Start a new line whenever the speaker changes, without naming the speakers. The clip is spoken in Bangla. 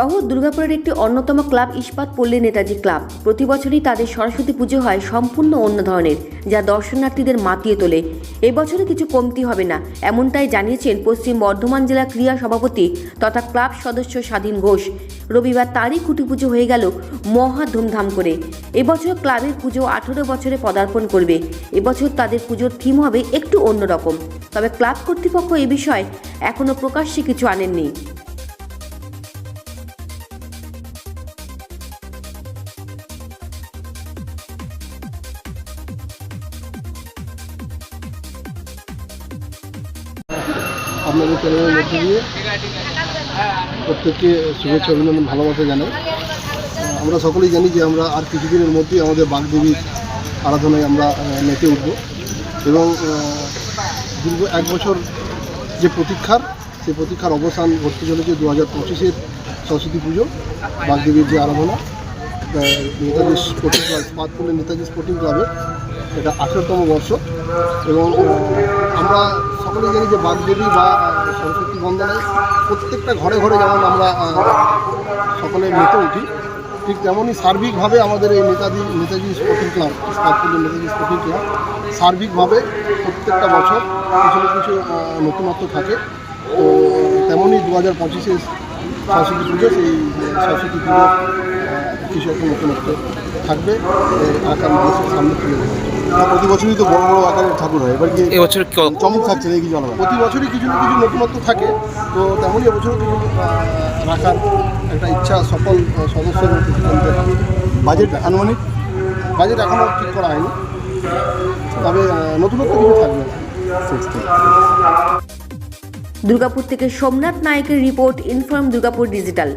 শহর দুর্গাপুরের একটি অন্যতম ক্লাব ইস্পাত পল্লী নেতাজি ক্লাব। প্রতি বছরই তাদের সরস্বতী পুজো হয় সম্পূর্ণ অন্য ধরনের, যা দর্শনার্থীদের মাতিয়ে তোলে। এবছরে কিছু কমতি হবে না, এমনটাই জানিয়েছেন পশ্চিম বর্ধমান জেলা ক্রীড়া সভাপতি তথা ক্লাব সদস্য স্বাধীন ঘোষ। রবিবার তারই খুঁটি পুজো হয়ে গেল মহা ধুমধাম করে। এবছর ক্লাবের পুজো 18 বছরে পদার্পণ করবে। এবছর তাদের পুজোর থিম হবে একটু অন্যরকম, তবে ক্লাব কর্তৃপক্ষ এ বিষয়ে এখনও প্রকাশ্যে কিছু আনেননি।
আপনাদের চ্যানেলের মধ্যে দিয়ে প্রত্যেককে শুভেচ্ছা অভিনন্দন ভালোবাসা জানাই। আমরা সকলেই জানি যে আমরা আর কিছুদিনের মধ্যেই আমাদের বাগদেবীর আরাধনায় আমরা মেতে উঠব এবং দীর্ঘ 1 বছর যে সেই প্রতীক্ষার অবসান ঘটতে চলেছে 2025-এর সরস্বতী পুজো, বাগদেবীর যে আরাধনা। নেতাজি স্পোর্টিং ক্লাব, ইস্পাত পল্লী নেতাজি স্পোর্টিং ক্লাবের এটা 18তম বর্ষ এবং আমরা সকলেই জানি যে বাগদেবী বা সরস্বতী বন্দনায় প্রত্যেকটা ঘরে ঘরে যেমন আমরা সকলে মেতে উঠি, ঠিক তেমনই সার্বিকভাবে আমাদের এই নেতাজি স্পোর্টিং ক্লাব, ইস্পাত পল্লী নেতাজি স্পোর্টিং ক্লাব সার্বিকভাবে প্রত্যেকটা বছর কিছু না কিছু নতুনত্ব থাকে। তো তেমনই 2025-এর সরস্বতী পুজো, সেই সরস্বতী পুজো কিছু একটা নতুনত্ব থাকবে, আগামী দেশের সামনে তুলে দেবে। প্রতি বছরই তো বড় বড় আকারের ঠাকুর হয়, এবার কি এবছর চমক থাকছে নাকি কিছু আলাদা? প্রতি বছরই কিছু না কিছু নতুনত্ব থাকে, তো তেমনই এবছরও কিছু রাখার একটা ইচ্ছা সকল সদস্যের মধ্যে। বাজেট আনুমানিক বাজেট এখনও ঠিক করা হয়নি, তবে নতুনত্ব কিছু থাকবে।
দুর্গাপুর থেকে সোমনাথ নায়কের রিপোর্ট, ইনফর্ম দুর্গাপুর ডিজিটাল।